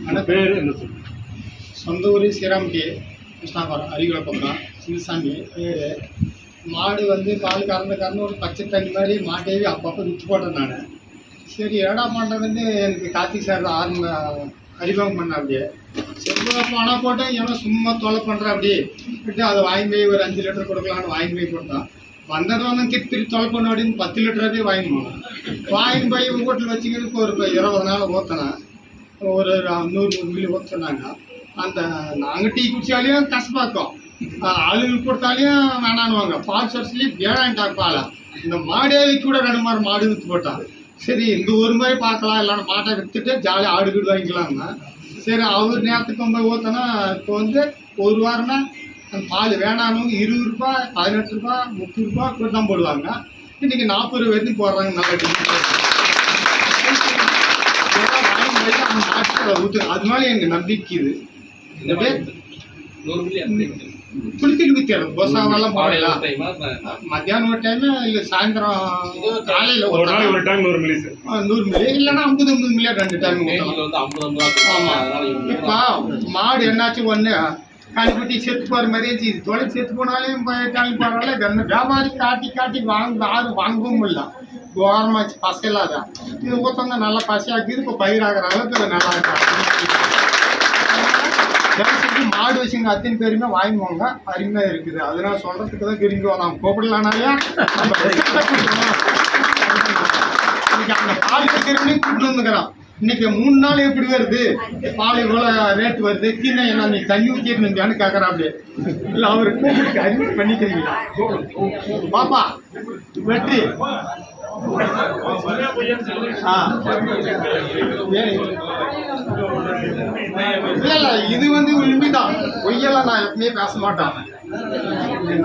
ஆனால் பேர் என்ன சொல்லு? சொந்த ஊர் ஸ்ரீராம்பட்டி கிருஷ்ணாபுரம் அரிகுல பக்கம் சின்னசாமி பேர். மாடு வந்து பால் கறந்து ஒரு பச்சை தண்ணி மாதிரி மாட்டையே அப்பப்போ விற்று போட்டேன் நான். சரி ஏடா பண்ணுறதுன்னு எனக்கு கார்த்திக் சார் அறிமுகம் பண்ண அப்படியே. சரி பணம் போட்டேன், ஏன்னா சும்மா தொலை பண்ணுறேன் அப்படி விட்டு அதை வாங்கி போய் ஒரு 5 லிட்டர் கொடுக்கலான்னு வாங்கி போய் கொடுத்தான். வந்தது வந்து திருப்பி தொலை பண்ண அப்படின்னு 10 லிட்டராகவே வாங்கி போனேன். வாங்கி போய் வீட்டில் வச்சுக்கிறதுக்கு ஒரு 20 நாள் ஊற்றினேன். ஒரு 100 மில்லி ஊற்றுனாங்க. அந்த நாங்கள் டீ குடிச்சாலையும் கஷ்டப்பாக்கோம், ஆளுங்களுக்கு கொடுத்தாலையும் வேணான்னுவாங்க. பால் சர்ஸ்லேயும் வேணான்ட்டாங்க பாலை. இந்த மாடே கூட 2 மாடு விற்று போட்டான். சரி இந்த ஒரு மாதிரி பார்க்கலாம், இல்லைன்னா மாட்டை விற்றுட்டு ஜாலியாக ஆடு வீடு வாங்கிக்கலாம்னா சரி அவர் நேரத்துக்கு போய் ஊற்றினா இப்போ வந்து ஒரு வாரம்னா அந்த பால் வேணான்னு 20 ரூபா 18 ரூபா 30 ரூபா கூட தான் போடுவாங்க. இன்றைக்கி 40 ரூபா வரைக்கும் போடுறாங்க. நல்ல டீ அந்த நாட்டு ஊற்று அதனால எனக்கு நம்பிக்கை இது. குளித்துட்டு விற்கிறது கோசாவெல்லாம் போடலாம். மத்தியானம் ஒரு டைமு இல்லை சாயந்தரம் காலையில் ஒரு நாளைக்கு ஒரு டைம் 100 மில்லி 100 மில்லி இல்லைன்னா 50 மில்லியா 2 டைம். ஆமாம். இப்போ மாடு என்னாச்சு ஒன்று கழிப்பட்டி செத்து போகிற மாதிரியே இது தொலை செத்து போனாலையும் கிளம்பி போகிறால இந்த வியாபாரி காட்டி வாங்கவும் இல்லை. ஓரமாச்சு பசையில்லாத இது ஊற்றங்க நல்லா பசையாக்குது. இப்போ பயிராகிற அளவுக்கு இது நல்லா இருக்கும். மாடு வச்சுங்க அத்தனை பேருமே வாங்குவாங்க, அருமையாக இருக்குது. அதனால சொல்கிறதுக்கு தான் விரும்புவோம். நம்ம கூப்பிடலானாலே நம்ம இன்னைக்கு அந்த பால் வைக்கிறவனையும் கூப்பிட்டு வந்துக்கிறோம். இன்னைக்கு 3 நாள் எப்படி வருது பால் இவ்வளோ ரேட் வருது கீழே என்ன நீ தண்ணி ஊற்றிருந்தான்னு கேட்குறா. அப்படியே இல்லை அவரு கூப்பிட்டு அறிமுக பண்ணிக்கிறீங்களா பாப்பா வெற்றி இல்ல இது வந்து உண்மைதான், பொய்யெல்லாம் நான் எப்பவுமே பேச மாட்டேன்.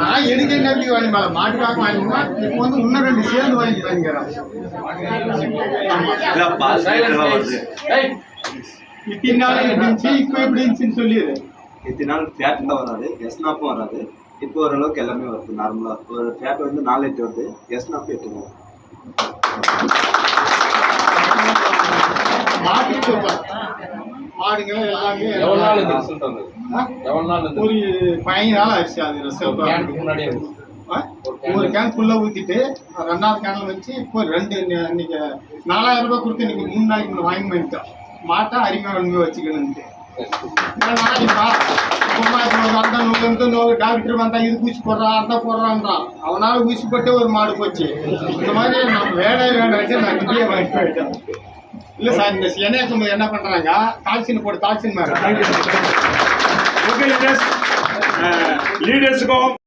நான் எனக்கு என்ன எப்படி வாங்கிப்பாங்க மாட்டுக்காக வாங்கினா இப்போ வந்து இன்னும் 2 சேர்ந்து வாங்கி வாங்கிக்கிறேன். இத்தனை எப்படி இருந்துச்சு இப்போ எப்படி இருந்துச்சுன்னு சொல்லிடு. இத்தனை நாள் ஃபேட் தான் வராது, எஸ்னாப்பும் வராது. இப்போ ஓரளவுக்கு எல்லாமே வருது. நார்மலாக ஒரு ஃபேட் வந்து 4 லிட்டர் வருது, எஸ்னாப்பு 8 வரும். மாடுங்க எல்லாமே ஒரு 15 நாள் ஆயிடுச்சு. அது ரிசல்ட் ஒரு கேன் ஃபுல்லா ஊற்றிட்டு 2வது கேனில் வச்சு இப்போ 2 இன்னைக்கு 4000 ரூபாய் கொடுத்து இன்னைக்கு 3 நாளைக்கு முன்னே வாங்கி பண்ணிட்டோம். மாட்டை அருமையாக வச்சுக்கணுன்ட்டு டாக்டர் வந்தா இது ஊசி போடுறான் அந்த போடுறான்றான். அவனால ஊசி போட்டு ஒரு மாடு போச்சு. இந்த மாதிரி நம்ம வேணாச்சு நான் இங்கேயே வாங்கிட்டு போயிட்டேன். இல்லை சார் இந்த எண்ணெய் என்ன பண்ணுறாங்க கால்சின் போட்டு கால்சின் மாதிரி லீடர்ஸுக்கும்